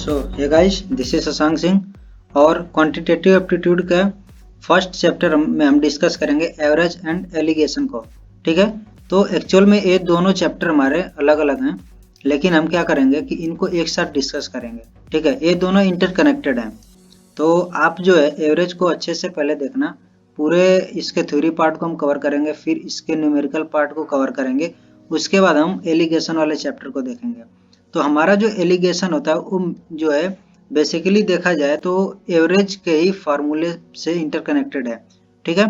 Hey guys, this is Shashank Singh और quantitative aptitude का first chapter में हम डिस्कस करेंगे एवरेज एंड एलिगेशन को। ठीक है, तो एक्चुअल में ये दोनों चैप्टर हमारे अलग अलग हैं, लेकिन हम क्या करेंगे कि इनको एक साथ डिस्कस करेंगे। ठीक है, ये दोनों इंटरकनेक्टेड हैं। तो आप जो है एवरेज को अच्छे से पहले देखना, पूरे इसके थ्योरी पार्ट को हम कवर करेंगे, फिर इसके न्यूमेरिकल पार्ट को कवर करेंगे, उसके बाद हम एलिगेशन वाले चैप्टर को देखेंगे। तो हमारा जो एलिगेशन होता है वो जो है बेसिकली देखा जाए तो एवरेज के ही फार्मूले से इंटरकनेक्टेड है। ठीक है,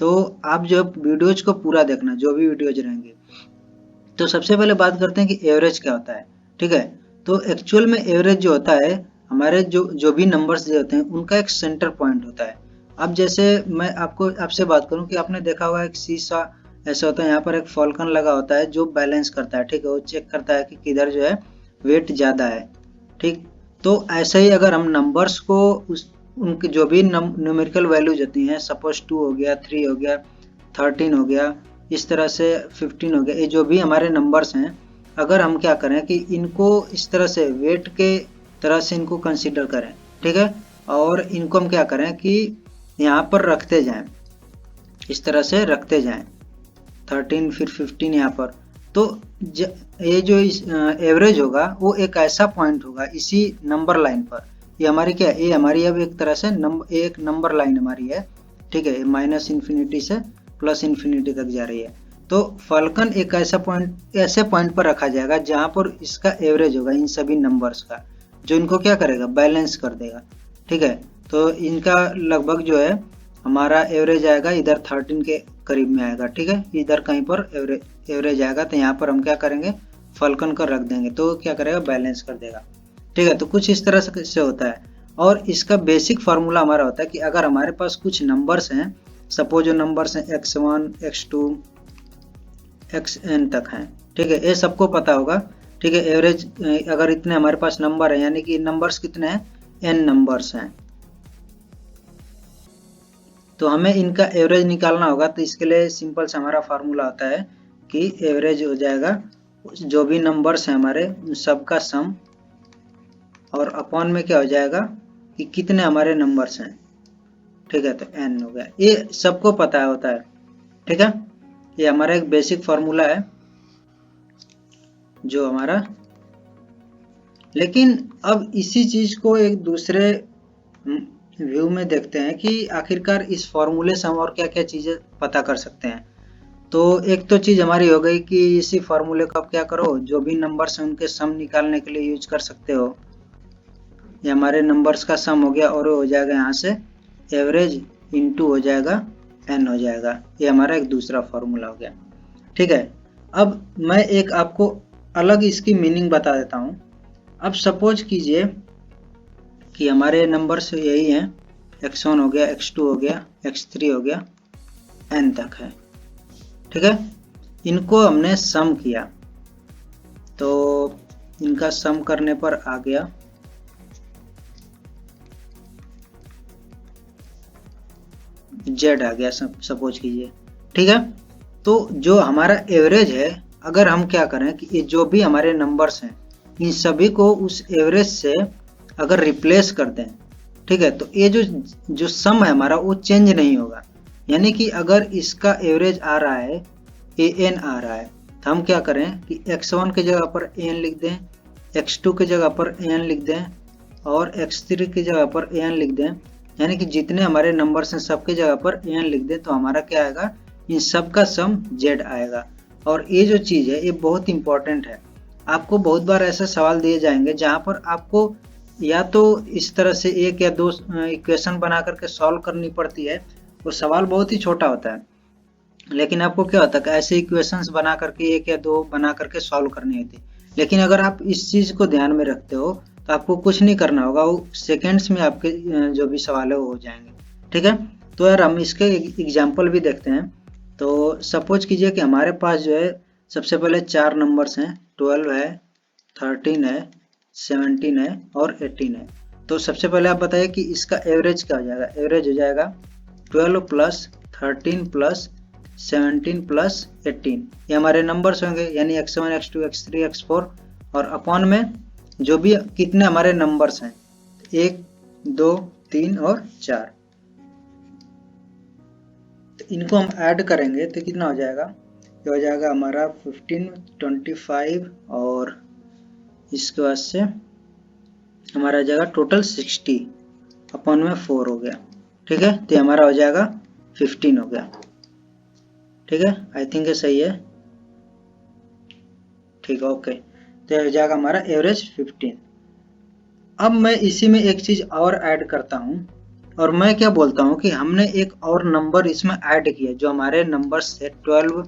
तो आप जो वीडियोज को पूरा देखना, जो भी वीडियोज रहेंगे। तो सबसे पहले बात करते हैं कि एवरेज क्या होता है। ठीक है, तो एक्चुअल में एवरेज जो होता है, हमारे जो भी नंबर्स जो होते हैं उनका एक सेंटर पॉइंट होता है। अब जैसे मैं आपसे बात करूं कि आपने देखा होगा एक शीशा ऐसा होता है, यहाँ पर एक फॉल्कन लगा होता है जो बैलेंस करता है। ठीक है, वो चेक करता है कि किधर जो है वेट ज़्यादा है। ठीक, तो ऐसे ही अगर हम नंबर्स को उनकी जो भी न्यूमेरिकल वैल्यूज होती हैं, सपोज 2 हो गया, 3 हो गया, 13 हो गया, इस तरह से 15 हो गया, ये जो भी हमारे नंबर्स हैं, अगर हम क्या करें कि इनको इस तरह से वेट के तरह से इनको कंसीडर करें। ठीक है, और इनको हम क्या करें कि यहाँ पर रखते जाएं, इस तरह से रखते जाएं, 13 फिर 15 यहाँ पर। तो ये जो एवरेज होगा वो एक ऐसा पॉइंट होगा इसी नंबर लाइन पर। ये हमारी क्या है, ये हमारी अब एक तरह से एक नंबर लाइन हमारी है। ठीक है, माइनस इन्फिनिटी से प्लस इन्फिनिटी तक जा रही है। तो फॉल्कन एक ऐसा पॉइंट, ऐसे पॉइंट पर रखा जाएगा जहां पर इसका एवरेज होगा इन सभी नंबर्स का, जो इनको क्या करेगा, बैलेंस कर देगा। ठीक है, तो इनका लगभग जो है हमारा एवरेज आएगा इधर 13 के करीब में आएगा। ठीक है, इधर कहीं पर एवरेज आएगा, तो यहाँ पर हम क्या करेंगे, फॉल्कन कर रख देंगे, तो क्या करेगा, बैलेंस कर देगा। ठीक है, तो कुछ इस तरह से होता है। और इसका बेसिक फार्मूला हमारा होता है कि अगर हमारे पास कुछ नंबर्स हैं, सपोज जो नंबर्स हैं x1, x2, xn तक हैं। ठीक है, ये सबको पता होगा। ठीक है, एवरेज अगर इतने हमारे पास नंबर है, यानी कि नंबर्स कितने हैं, n नंबर्स हैं, तो हमें इनका एवरेज निकालना होगा। तो इसके लिए सिंपल सा हमारा फार्मूला होता है कि एवरेज हो जाएगा जो भी नंबर्स हैं हमारे उन सबका सम, और अपॉन में क्या हो जाएगा कि कितने हमारे नंबर्स हैं। ठीक है, तो n हो गया, ये सबको पता होता है। ठीक है, ये हमारा एक बेसिक फार्मूला है जो हमारा, लेकिन अब इसी चीज को एक दूसरे व्यू में देखते हैं कि आखिरकार इस फॉर्मूले से हम और क्या क्या चीजें पता कर सकते हैं। तो एक तो चीज हमारी हो गई कि इसी फॉर्मूले को आप क्या करो, जो भी नंबर्स हैं उनके सम निकालने के लिए यूज कर सकते हो। ये हमारे नंबर्स का सम हो गया, और हो जाएगा यहाँ से एवरेज इनटू हो जाएगा n हो जाएगा। ये हमारा एक दूसरा फॉर्मूला हो गया। ठीक है, अब मैं एक आपको अलग इसकी मीनिंग बता देता हूँ। अब सपोज कीजिए कि हमारे नंबर्स यही हैं, x1 हो गया, x2 हो गया, x3 हो गया, n तक है। ठीक है, इनको हमने सम किया, तो इनका सम करने पर आ गया z आ गया, सपोज कीजिए। ठीक है, तो जो हमारा एवरेज है, अगर हम क्या करें कि ये जो भी हमारे नंबर्स हैं इन सभी को उस एवरेज से अगर रिप्लेस कर दें, ठीक है, तो ये जो सम है हमारा वो चेंज नहीं होगा। यानी कि अगर इसका एवरेज आ रहा है, an आ रहा है, तो हम क्या करें कि x1 की जगह पर an लिख दें, x2 की जगह पर an लिख दें, और x3 की जगह पर an लिख दें। यानी कि जितने हमारे नंबर्स हैं सबके जगह पर an लिख दें, तो हमारा क्या आएगा, इन सब का सम z आएगा। और ये जो चीज़ है ये बहुत इंपॉर्टेंट है। आपको बहुत बार ऐसे सवाल दिए जाएंगे जहाँ पर आपको या तो इस तरह से एक या दो इक्वेशन बना करके सॉल्व करनी पड़ती है, वो सवाल बहुत ही छोटा होता है, लेकिन आपको क्या होता है ऐसे इक्वेशंस बना करके एक या दो बना करके सॉल्व करनी होती है। लेकिन अगर आप इस चीज़ को ध्यान में रखते हो तो आपको कुछ नहीं करना होगा, वो सेकेंड्स में आपके जो भी सवाल है वो हो जाएंगे। ठीक है, तो यार हम इसके एग्जाम्पल भी देखते हैं। तो सपोज कीजिए कि हमारे पास जो है सबसे पहले 4 नंबर्स हैं, 12 है, 13 है, 17 है और 18 है। तो सबसे पहले आप बताइए कि इसका एवरेज क्या हो जाएगा। एवरेज हो जाएगा 12 प्लस 13 प्लस 17 प्लस 18, ये हमारे नंबर्स होंगे, यानी x1, x2, x3, x4, और अपॉन में जो भी कितने हमारे नंबर्स हैं, 1 2 3 और 4, तो इनको हम ऐड करेंगे तो कितना हो जाएगा, ये हो जाएगा हमारा 15 25 और इसके बाद से हमारा आ जाएगा टोटल 60 अपॉन में 4 हो गया। ठीक है, तो हमारा हो जाएगा 15 हो गया। ठीक है, आई थिंक ये सही है। ठीक है, ओके, तो ये हो जाएगा हमारा एवरेज 15। अब मैं इसी में एक चीज और ऐड करता हूँ, और मैं क्या बोलता हूँ कि हमने एक और नंबर इसमें ऐड किया, जो हमारे नंबर्स थे 12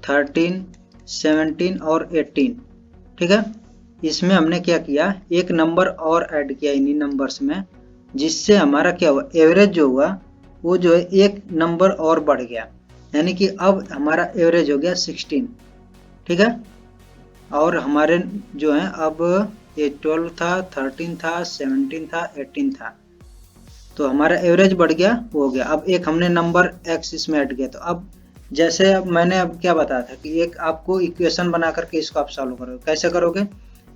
13 17 और 18। ठीक है, इसमें हमने क्या किया, एक नंबर और ऐड किया इन्हीं नंबर्स में, जिससे हमारा क्या हुआ, एवरेज जो हुआ वो जो है एक नंबर और बढ़ गया, यानी कि अब हमारा एवरेज हो गया 16। ठीक है, और हमारे जो है अब ये 12 था, 13 था, 17 था, 18 था, तो हमारा एवरेज बढ़ गया, वो हो गया। अब एक हमने नंबर x इसमें ऐड किया, तो अब जैसे अब मैंने अब क्या बताया था कि एक आपको इक्वेशन बना करके इसको आप सॉल्व करोगे। कैसे करोगे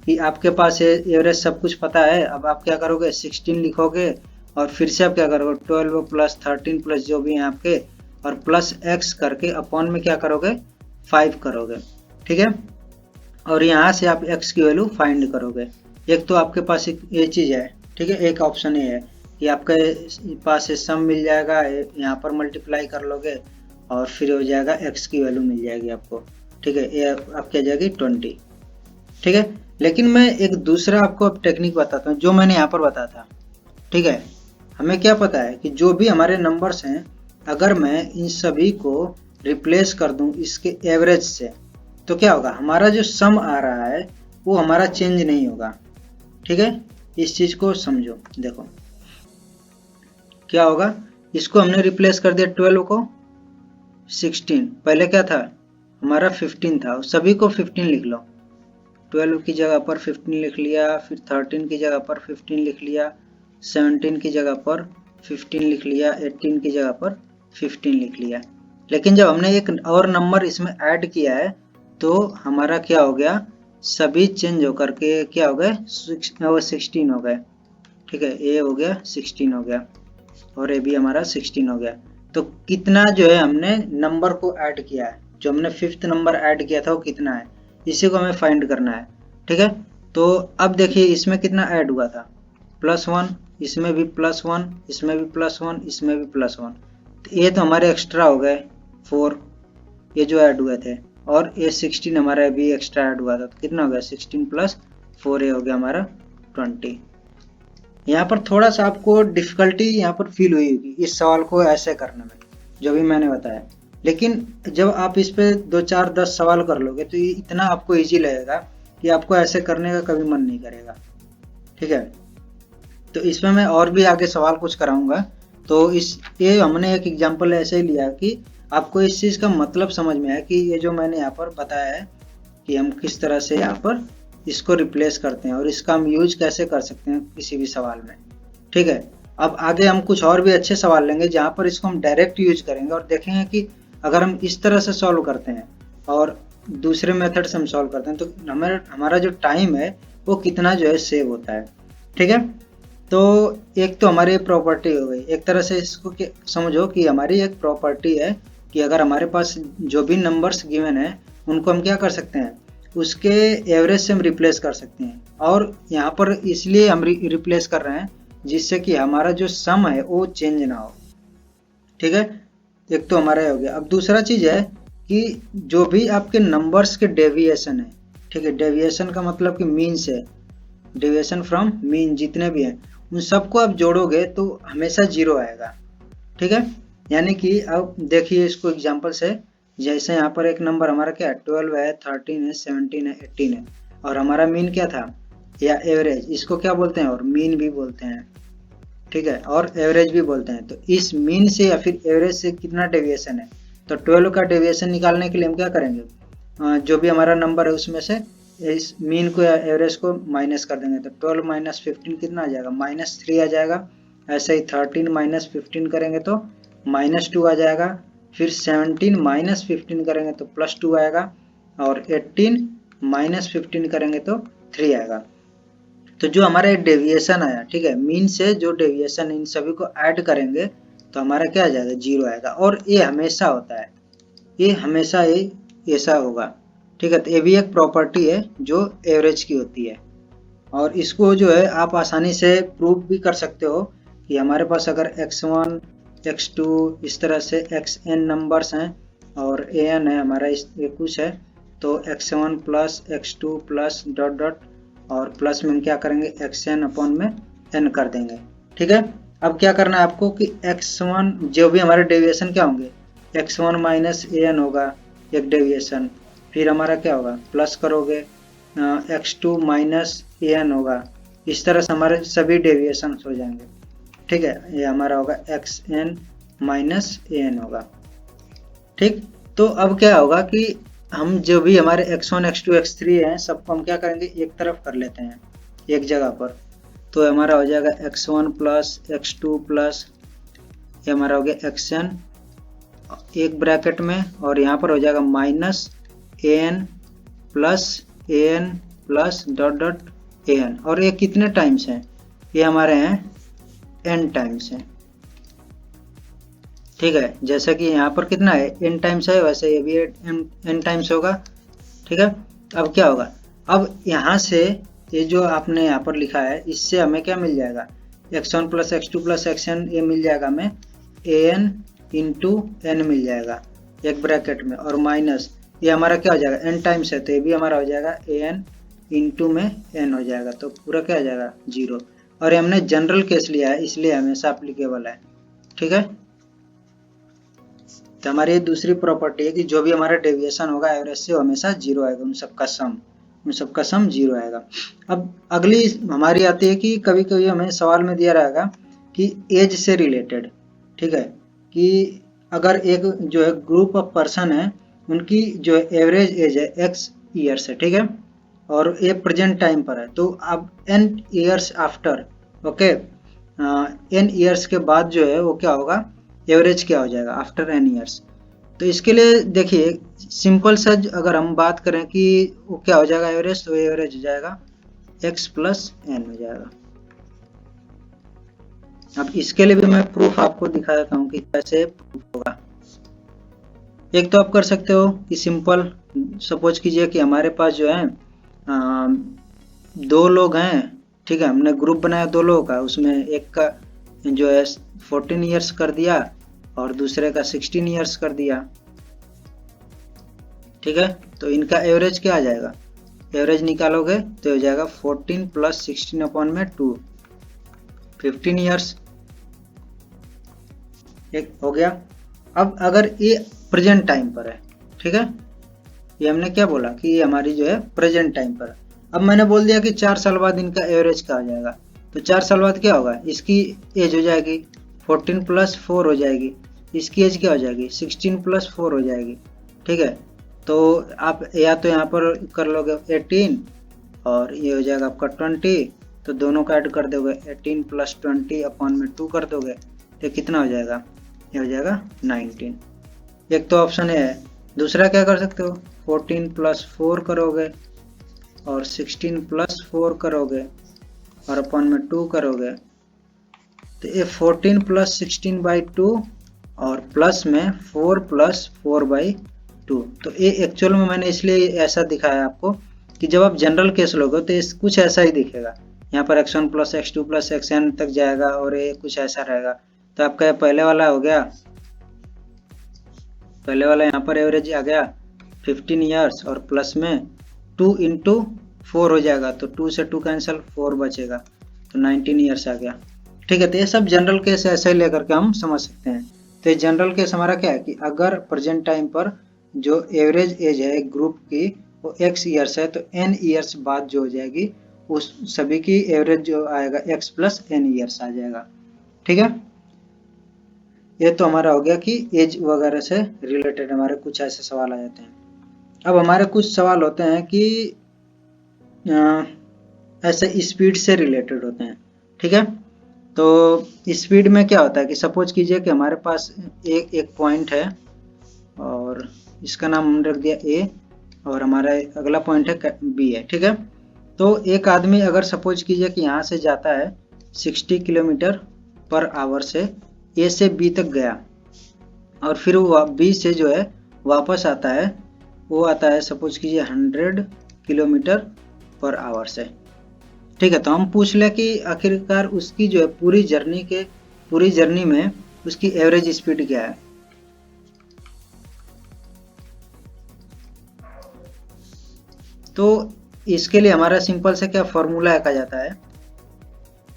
कि आपके पास एवरेज सब कुछ पता है, अब आप क्या करोगे 16 लिखोगे और फिर से आप क्या करोगे 12 प्लस 13 प्लस जो भी है आपके और प्लस x करके अपॉन में क्या करोगे 5 करोगे। ठीक है, और यहाँ से आप x की वैल्यू फाइंड करोगे। एक तो आपके पास एक ये चीज है। ठीक है, एक ऑप्शन ये है कि आपके पास सम मिल जाएगा, यहाँ पर मल्टीप्लाई कर लोगे और फिर हो जाएगा x की वैल्यू मिल जाएगी आपको। ठीक है, ये आपकी आ जाएगी 20। ठीक है, लेकिन मैं एक दूसरा आपको अब टेक्निक बताता हूँ जो मैंने यहाँ पर बताया था। ठीक है, हमें क्या पता है कि जो भी हमारे नंबर्स हैं, अगर मैं इन सभी को रिप्लेस कर दूं इसके एवरेज से, तो क्या होगा, हमारा जो सम आ रहा है वो हमारा चेंज नहीं होगा। ठीक है, इस चीज को समझो। देखो क्या होगा, इसको हमने रिप्लेस कर दिया 12 को 16, पहले क्या था हमारा 15 था, सभी को 15 लिख लो। 12 की जगह पर 15 लिख लिया, फिर 13 की जगह पर 15 लिख लिया, 17 की जगह पर 15 लिख लिया, 18 की जगह पर 15 लिख लिया। लेकिन जब हमने एक और नंबर इसमें ऐड किया है तो हमारा क्या हो गया, सभी चेंज होकर के क्या हो गए 16 हो गए। ठीक है, ये हो गया 16 हो गया और ये भी हमारा 16 हो गया। तो कितना जो है हमने नंबर को ऐड किया है, जो हमने 5th नंबर ऐड किया था वो कितना है, इसी को हमें फाइंड करना है। ठीक है, तो अब देखिए इसमें कितना ऐड हुआ था, +1, इसमें भी +1, इसमें भी +1, इसमें भी +1, तो ये तो हमारे एक्स्ट्रा हो गए 4, ये जो ऐड हुए थे, और ये 16 हमारा भी एक्स्ट्रा ऐड हुआ था, तो कितना हो गया 16 + 4, ये हो गया हमारा 20। यहाँ पर थोड़ा सा आपको डिफिकल्टी यहाँ पर फील हुई होगी इस सवाल को ऐसे करने में, जो भी मैंने बताया, लेकिन जब आप इस पे 2 4 10 सवाल कर लोगे तो ये इतना आपको इजी लगेगा कि आपको ऐसे करने का कभी मन नहीं करेगा। ठीक है, तो इसमें मैं और भी आगे सवाल कुछ कराऊंगा। तो ये हमने एक एग्जांपल ऐसे ही लिया कि आपको इस चीज़ का मतलब समझ में आया कि ये जो मैंने यहाँ पर बताया है कि हम किस तरह से यहाँ पर इसको रिप्लेस करते हैं और इसका हम यूज कैसे कर सकते हैं किसी भी सवाल में। ठीक है, अब आगे हम कुछ और भी अच्छे सवाल लेंगे जहाँ पर इसको हम डायरेक्ट यूज करेंगे और देखेंगे कि अगर हम इस तरह से सॉल्व करते हैं और दूसरे मेथड से हम सॉल्व करते हैं तो हमारा जो टाइम है वो कितना जो है सेव होता है। ठीक है, तो एक तो हमारी प्रॉपर्टी हो गई, एक तरह से इसको समझो कि हमारी एक प्रॉपर्टी है कि अगर हमारे पास जो भी नंबर्स गिवन है उनको हम क्या कर सकते हैं, उसके एवरेज से हम रिप्लेस कर सकते हैं, और यहाँ पर इसलिए हम रिप्लेस कर रहे हैं जिससे कि हमारा जो सम है वो चेंज ना हो। ठीक है, एक तो हमारा हो गया। अब दूसरा चीज है कि जो भी आपके नंबर्स के डेविएशन है, ठीक है, डेविएशन का मतलब कि मीन से, डेविएशन फ्रॉम मीन जितने भी हैं उन सबको आप जोड़ोगे तो हमेशा 0 आएगा। ठीक है, यानी कि अब देखिए इसको एग्जांपल से, जैसे यहाँ पर एक नंबर हमारा क्या है 12 है, 13 है, 17 है, 18 है, और हमारा मीन क्या था या एवरेज, इसको क्या बोलते हैं और मीन भी बोलते हैं। ठीक है, और एवरेज भी बोलते हैं। तो इस मीन से या फिर एवरेज से कितना डेविएशन है, तो 12 का डेविएशन निकालने के लिए हम क्या करेंगे, जो भी हमारा नंबर है उसमें से इस मीन को या एवरेज को माइनस कर देंगे, तो 12 - 15 कितना आ जाएगा -3 आ जाएगा। ऐसे ही 13 - 15 करेंगे तो -2 आ जाएगा, फिर 17 - 15 करेंगे तो +2 आएगा, और 18 - 15 करेंगे तो 3 आएगा। तो जो हमारा एक डेविएशन आया, ठीक है, मीन से जो डेविएशन इन सभी को ऐड करेंगे तो हमारा क्या आ जाएगा, 0 आएगा। और ये हमेशा होता है, ये हमेशा ये ऐसा होगा, ठीक है। तो ये भी एक प्रॉपर्टी है जो एवरेज की होती है, और इसको जो है आप आसानी से प्रूव भी कर सकते हो कि हमारे पास अगर x1 x2 इस तरह से xn नंबर्स हैं और an है हमारा, इस ये कुछ है, तो x1 plus x2 plus dot dot और प्लस में क्या करेंगे, xn अपॉन में n कर देंगे, ठीक है। अब क्या करना है आपको कि x1 जो भी हमारे डेविएशन क्या होंगे, x1 माइनस an होगा एक डेविएशन, फिर हमारा क्या होगा, प्लस करोगे x2 माइनस an होगा, इस तरह से हमारे सभी डेविएशन हो जाएंगे, ठीक है। ये हमारा होगा xn माइनस an होगा, ठीक। तो अब क्या होगा कि हम जो भी हमारे x1 x2 x3 हैं सबको हम क्या करेंगे, एक तरफ कर लेते हैं एक जगह पर, तो हमारा हो जाएगा x1 प्लस x2 प्लस ये हमारा हो गया xn एक ब्रैकेट में, और यहाँ पर हो जाएगा minus an plus dot dot an, और ये कितने टाइम्स हैं, ये हमारे हैं n टाइम्स हैं, ठीक है। जैसे कि यहाँ पर कितना है, n टाइम्स है, वैसे ये भी n टाइम्स होगा, ठीक है। अब क्या होगा, अब यहाँ से ये जो आपने यहाँ पर लिखा है इससे हमें क्या मिल जाएगा, x1 plus x2 plus xn ये मिल जाएगा हमें an इंटू n मिल जाएगा एक ब्रैकेट में, और माइनस ये हमारा क्या हो जाएगा, n टाइम्स है तो ये भी हमारा हो जाएगा an इंटू में n हो जाएगा, तो पूरा क्या हो जाएगा 0। और हमने जनरल केस लिया है इसलिए हमेशा एप्लीकेबल है, ठीक है। तो हमारी दूसरी प्रॉपर्टी है कि जो भी हमारा डेविएशन होगा एवरेज से वो हमेशा 0 आएगा, उन सबका सम 0 आएगा। अब अगली हमारी आती है कि कभी कभी हमें सवाल में दिया रहेगा कि एज से रिलेटेड, ठीक है, कि अगर एक जो है ग्रुप ऑफ पर्सन है उनकी जो एवरेज एज है x ईयर्स है, ठीक है, और ये प्रेजेंट टाइम पर है, तो अब n years after, okay, n years के बाद जो है वो क्या होगा, एवरेज क्या हो जाएगा आफ्टर n ईयर्स। तो इसके लिए देखिए सिंपल सा अगर हम बात करें कि वो क्या हो जाएगा एवरेज, तो एवरेज हो जाएगा x प्लस n हो जाएगा। अब इसके लिए भी मैं प्रूफ आपको दिखा देता हूँ कि कैसे प्रूफ होगा। एक तो आप कर सकते हो कि सिंपल सपोज कीजिए कि हमारे पास जो है दो लोग हैं, ठीक है, हमने ग्रुप बनाया दो लोगों का, उसमें एक का जो है 14 ईयर्स कर दिया और दूसरे का 16 ईयर्स कर दिया, ठीक है। तो इनका एवरेज क्या आ जाएगा, एवरेज निकालोगे तो हो जाएगा 14 प्लस 16 अपॉन में 2, 15 ईयर्स, एक हो गया। अब अगर ये प्रेजेंट टाइम पर है, ठीक है, ये हमने क्या बोला कि ये हमारी जो है प्रेजेंट टाइम पर। अब मैंने बोल दिया कि 4 साल बाद इनका एवरेज क्या हो जाएगा, तो 4 साल बाद क्या होगा, इसकी एज हो जाएगी 14 प्लस 4 हो जाएगी, इसकी एज क्या हो जाएगी 16 प्लस 4 हो जाएगी, ठीक है। तो आप या तो यहाँ पर कर लोगे 18 और ये हो जाएगा आपका 20, तो दोनों का ऐड कर दोगे 18 प्लस 20 अपॉन में 2 कर दोगे, तो कितना हो जाएगा, ये हो जाएगा 19। एक तो ऑप्शन है। दूसरा क्या कर सकते हो, 14 प्लस 4 करोगे और 16 प्लस 4 करोगे और अपॉन में 2 करोगे, तो ये 14 प्लस 16 बाई 2 और प्लस में 4 प्लस 4 बाई 2। तो ये एक्चुअल में मैंने इसलिए ऐसा दिखाया आपको कि जब आप जनरल केस लोगे तो इस कुछ ऐसा ही दिखेगा, यहाँ पर x1 plus x2 plus xn तक जाएगा और ये कुछ ऐसा रहेगा। तो आपका पहले वाला हो गया, पहले वाला यहाँ पर एवरेज आ गया 15 ईयर्स और प्लस में 2 इंटू 4 हो जाएगा, तो 2 से 2 कैंसिल, 4 बचेगा, तो 19 ईयर्स आ गया, ठीक है। तो ये सब जनरल केस ऐसे ही लेकर के हम समझ सकते हैं। तो ये जनरल केस हमारा क्या है कि अगर प्रेजेंट टाइम पर जो एवरेज एज है एक ग्रुप की वो x ईयर्स है, तो n ईयर्स बाद जो हो जाएगी उस सभी की एवरेज जो आएगा x प्लस n ईयर्स आ जाएगा, ठीक है। ये तो हमारा हो गया कि एज वगैरह से रिलेटेड हमारे कुछ ऐसे सवाल आ जाते हैं। अब हमारे कुछ सवाल होते हैं कि ऐसे स्पीड से रिलेटेड होते हैं, ठीक है। तो स्पीड में क्या होता है कि सपोज कीजिए कि हमारे पास एक पॉइंट है और इसका नाम हमने रख दिया A और हमारा अगला पॉइंट है B है, ठीक है। तो एक आदमी अगर सपोज कीजिए कि यहाँ से जाता है 60 किलोमीटर पर आवर से ए से बी तक गया, और फिर वो बी से जो है वापस आता है, वो आता है सपोज कीजिए 100 किलोमीटर पर आवर से। ठीक है, तो हम पूछ ले कि आखिरकार उसकी जो है पूरी जर्नी में उसकी एवरेज स्पीड क्या है। तो इसके लिए हमारा सिंपल से क्या फॉर्मूला कहा जाता है,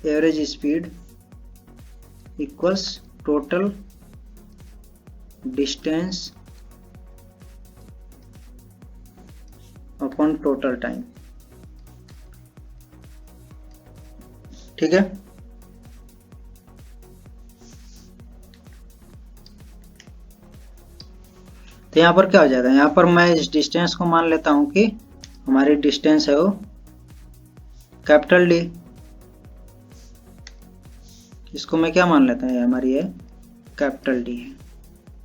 average speed equals total distance upon total time. ठीक है, तो यहाँ पर क्या हो जाएगा, यहाँ पर मैं इस डिस्टेंस को मान लेता हूं कि हमारी डिस्टेंस है वो कैपिटल डी। इसको मैं क्या मान लेता हूँ, हमारी है कैपिटल डी है,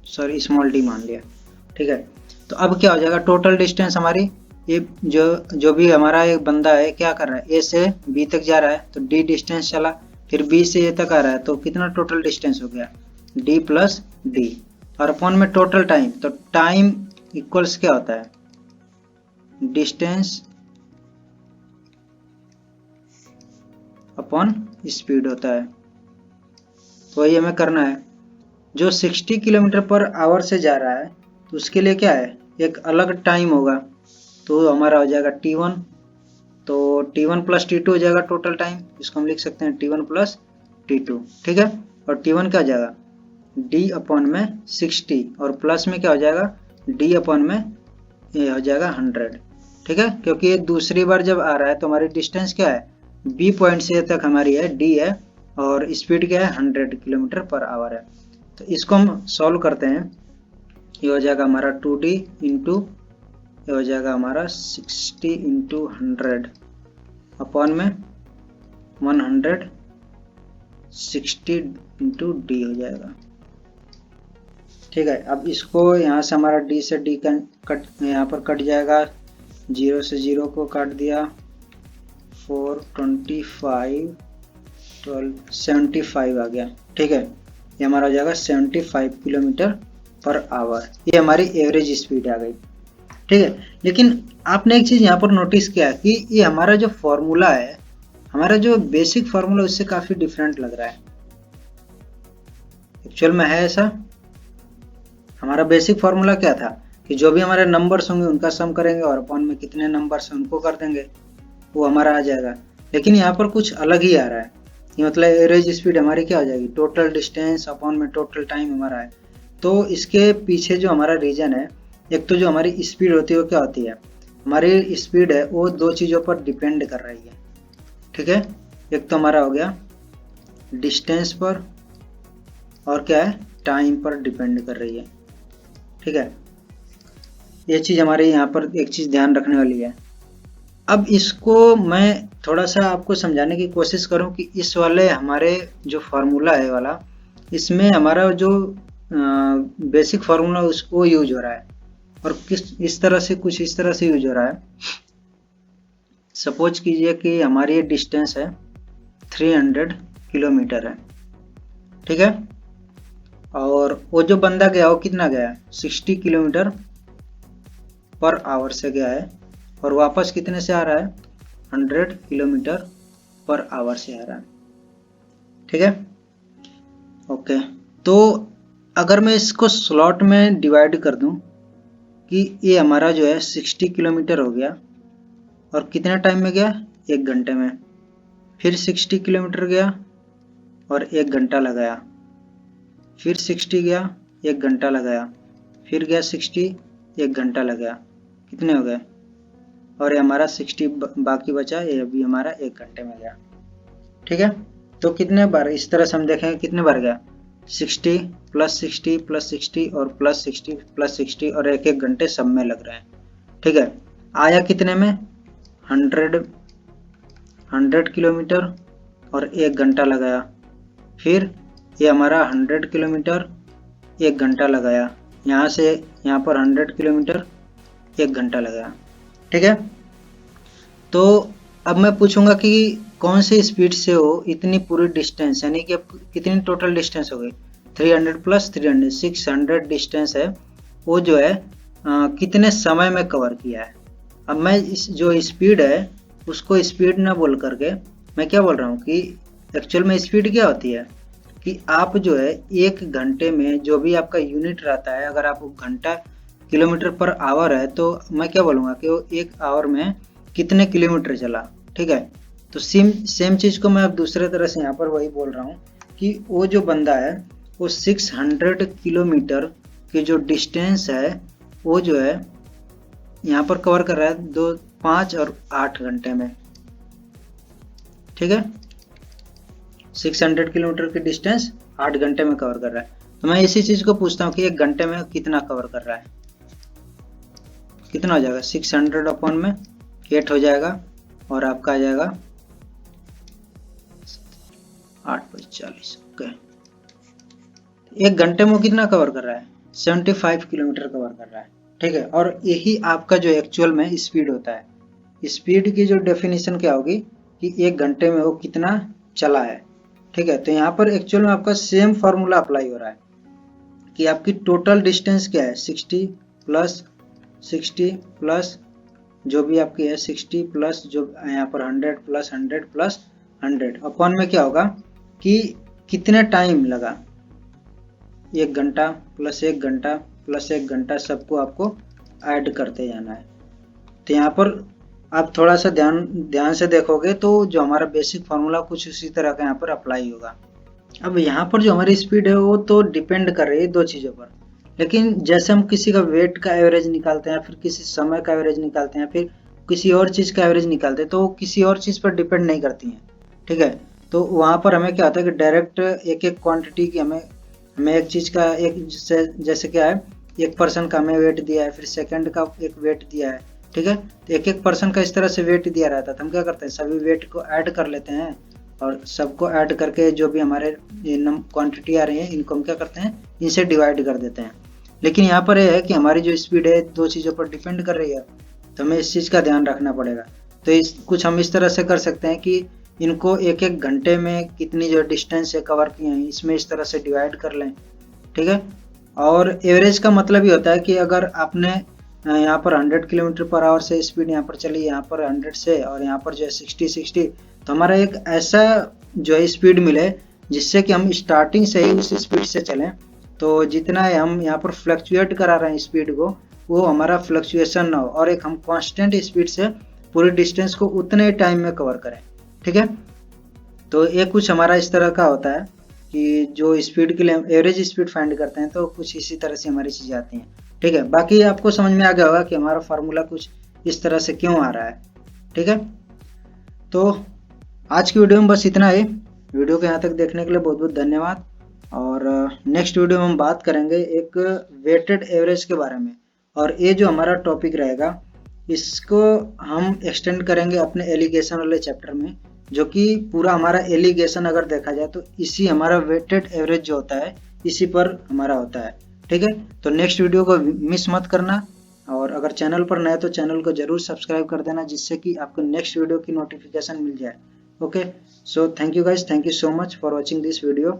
सॉरी स्मॉल डी मान लिया। ठीक है, तो अब क्या हो जाएगा, टोटल डिस्टेंस हमारी ये जो भी हमारा एक बंदा है क्या कर रहा है, ए से बी तक जा रहा है तो डी डिस्टेंस चला, फिर बी से ए तक आ रहा है तो कितना टोटल डिस्टेंस हो गया, डी प्लस डी, और अपॉन में टोटल टाइम, तो टाइम इक्वल्स क्या होता है, डिस्टेंस अपॉन स्पीड होता है। तो वही हमें करना है, जो 60 किलोमीटर पर आवर से जा रहा है तो उसके लिए क्या है, एक अलग टाइम होगा, तो हमारा हो जाएगा T1, तो T1 प्लस T2 हो जाएगा टोटल टाइम, इसको हम लिख सकते हैं T1 प्लस T2। ठीक है, और T1 क्या हो जाएगा, D अपॉन में 60, और प्लस में क्या हो जाएगा, D अपॉन में ये हो जाएगा 100। ठीक है, क्योंकि ये दूसरी बार जब आ रहा है तो हमारी डिस्टेंस क्या है, B पॉइंट से तक हमारी है D है, और स्पीड क्या है 100 किलोमीटर पर आवर है। तो इसको हम सॉल्व करते हैं, ये हो जाएगा हमारा 2D इंटू, ये हो जाएगा हमारा 60 इंटू 100 अपॉन में 160 इंटू डी हो जाएगा। ठीक है, अब इसको यहाँ से हमारा डी से डी कट यहाँ पर कट जाएगा, 0 से 0 को काट दिया, 4 25 12 75 आ गया। ठीक है, ये हमारा हो जाएगा 75 किलोमीटर पर आवर, ये हमारी एवरेज स्पीड आ गई। ठीक है, लेकिन आपने एक चीज यहाँ पर नोटिस किया कि ये हमारा जो फॉर्मूला है, हमारा जो बेसिक फॉर्मूला उससे काफी डिफरेंट लग रहा है। एक्चुअल में है ऐसा, हमारा बेसिक फॉर्मूला क्या था कि जो भी हमारे नंबर्स होंगे उनका सम करेंगे और अपॉन में कितने नंबर्स हैं उनको कर देंगे, वो हमारा आ जाएगा। लेकिन यहाँ पर कुछ अलग ही आ रहा है, ये मतलब एवरेज स्पीड हमारी क्या हो जाएगी, टोटल डिस्टेंस अपॉन में टोटल टाइम हमारा है। तो इसके पीछे जो हमारा रीजन है, एक तो जो हमारी स्पीड होती है वो क्या होती है, हमारी स्पीड है वो दो चीज़ों पर डिपेंड कर रही है। ठीक है, एक तो हमारा हो गया डिस्टेंस पर, और क्या है, टाइम पर डिपेंड कर रही है। ठीक है, ये चीज़ हमारे यहाँ पर एक चीज़ ध्यान रखने वाली है। अब इसको मैं थोड़ा सा आपको समझाने की कोशिश करूं कि इस वाले हमारे जो फार्मूला है वाला, इसमें हमारा जो बेसिक फार्मूला उसको यूज हो रहा है, और किस इस तरह से कुछ इस तरह से यूज हो रहा है। सपोज कीजिए कि हमारी ये डिस्टेंस है 300 किलोमीटर है। ठीक है, और वो जो बंदा गया वो कितना गया, 60 किलोमीटर पर आवर से गया है, और वापस कितने से आ रहा है, 100 किलोमीटर पर आवर से आ रहा है। ठीक है, ओके, तो अगर मैं इसको स्लॉट में डिवाइड कर दूं कि ये हमारा जो है 60 किलोमीटर हो गया, और कितने टाइम में गया, 1 घंटे में, फिर 60 किलोमीटर गया और 1 घंटा लगाया, फिर 60 गया 1 घंटा लगाया, फिर गया 60 1 घंटा लगाया, कितने हो गए, और ये हमारा 60 बाकी बचा, ये अभी हमारा 1 घंटे में गया। ठीक है, तो कितने बार इस तरह से हम देखेंगे कितने बार गया, 60 प्लस 60 प्लस 60 और प्लस 60 प्लस 60, और 1 घंटे सब में लग रहे हैं। ठीक है, आया कितने में, 100 किलोमीटर और 1 घंटा लगाया, फिर ये हमारा 100 किलोमीटर 1 घंटा लगाया, यहाँ से यहाँ पर 100 किलोमीटर 1 घंटा लगाया। ठीक है, तो अब मैं पूछूंगा कि कौन से स्पीड से हो इतनी पूरी डिस्टेंस, यानी कि अब कितनी टोटल डिस्टेंस हो गई 300 प्लस 300 600 डिस्टेंस है, वो जो है कितने समय में कवर किया है। अब मैं इस जो स्पीड है उसको स्पीड ना बोल करके मैं क्या बोल रहा हूँ कि एक्चुअल में स्पीड क्या होती है कि आप जो है 1 घंटे में जो भी आपका यूनिट रहता है, अगर आप घंटा किलोमीटर पर आवर है तो मैं क्या बोलूँगा कि वो 1 आवर में कितने किलोमीटर चला। ठीक है, तो सेम चीज़ को मैं अब दूसरे तरह से यहाँ पर वही बोल रहा हूँ कि वो जो बंदा है वो 600 किलोमीटर की जो डिस्टेंस है वो जो है यहाँ पर कवर कर रहा है 5 और 8 घंटे में। ठीक है, 600 किलोमीटर की डिस्टेंस 8 घंटे में कवर कर रहा है। तो मैं इसी चीज़ को पूछता हूँ कि 1 घंटे में कितना कवर कर रहा है, कितना हो जाएगा 600 अपॉन में 8 हो जाएगा और आपका आ जाएगा 8/40। ओके, 1 घंटे में कितना कवर कर रहा है 75 किलोमीटर कवर कर रहा है। ठीक है, और यही आपका जो एक्चुअल में स्पीड होता है। स्पीड की जो डेफिनेशन क्या होगी कि 1 घंटे में वो कितना चला है। ठीक है, तो यहाँ पर एक्चुअल में आपका सेम फार्मूला अप्लाई हो रहा है कि आपकी टोटल डिस्टेंस क्या है 60 प्लस जो भी आपकी है 60 प्लस जो यहाँ पर 100 प्लस 100 प्लस 100 अपॉन में क्या होगा कि कितने टाइम लगा 1 घंटा प्लस 1 घंटा प्लस 1 घंटा, सबको आपको ऐड करते जाना है। तो यहाँ पर आप थोड़ा सा ध्यान से देखोगे तो जो हमारा बेसिक फार्मूला कुछ उसी तरह का यहाँ पर अप्लाई होगा। अब यहाँ पर जो हमारी स्पीड है वो तो डिपेंड कर रही है 2 चीज़ों पर, लेकिन जैसे हम किसी का वेट का एवरेज निकालते हैं, फिर किसी समय का एवरेज निकालते हैं, फिर किसी और चीज़ का एवरेज निकालते हैं, तो किसी और चीज़ पर डिपेंड नहीं करती हैं। ठीक है, तो वहाँ पर हमें क्या होता है कि डायरेक्ट एक एक क्वांटिटी की हमें एक चीज़ का एक जैसे क्या है 1 पर्सन का हमें वेट दिया है, फिर सेकंड का एक वेट दिया है। ठीक है, तो एक पर्सन का इस तरह से वेट दिया रहता है, तो हम क्या करते हैं सभी वेट को ऐड कर लेते हैं और सबको ऐड करके जो भी हमारे क्वांटिटी आ रही है इनको हम क्या करते हैं इनसे डिवाइड कर देते हैं। लेकिन यहाँ पर यह है कि हमारी जो स्पीड है 2 चीज़ों पर डिपेंड कर रही है, तो हमें इस चीज़ का ध्यान रखना पड़ेगा। तो कुछ हम इस तरह से कर सकते हैं कि इनको 1-1 घंटे में कितनी जो डिस्टेंस है कवर किए हैं इसमें इस तरह से डिवाइड कर लें। ठीक है, और एवरेज का मतलब ये होता है कि अगर आपने यहाँ पर 100 किलोमीटर पर आवर से स्पीड यहाँ पर चली, यहाँ पर 100 से, और यहाँ पर जो है 60, तो हमारा एक ऐसा जो है स्पीड मिले जिससे कि हम स्टार्टिंग से ही उस स्पीड से चलें, तो जितना हम यहाँ पर फ्लक्चुएट करा रहे हैं स्पीड को वो हमारा फ्लक्चुएशन ना हो और एक हम कांस्टेंट स्पीड से पूरी डिस्टेंस को उतने टाइम में कवर करें। ठीक है, तो ये कुछ हमारा इस तरह का होता है कि जो स्पीड के लिए हम एवरेज स्पीड फाइंड करते हैं, तो कुछ इसी तरह से हमारी चीज़ें आती हैं। ठीक है, बाकी आपको समझ में आ गया होगा कि हमारा फार्मूला कुछ इस तरह से क्यों आ रहा है। ठीक है, तो आज की वीडियो में बस इतना ही। वीडियो को यहाँ तक देखने के लिए बहुत बहुत धन्यवाद, और नेक्स्ट वीडियो में हम बात करेंगे एक वेटेड एवरेज के बारे में, और ये जो हमारा टॉपिक रहेगा इसको हम एक्सटेंड करेंगे अपने एलिगेशन वाले चैप्टर में, जो कि पूरा हमारा एलिगेशन अगर देखा जाए तो इसी हमारा वेटेड एवरेज जो होता है इसी पर हमारा होता है। ठीक है, तो नेक्स्ट वीडियो को मिस मत करना, और अगर चैनल पर नए तो चैनल को जरूर सब्सक्राइब कर देना जिससे कि आपको नेक्स्ट वीडियो की नोटिफिकेशन मिल जाए। Okay, so thank you guys, thank you so much for watching this video.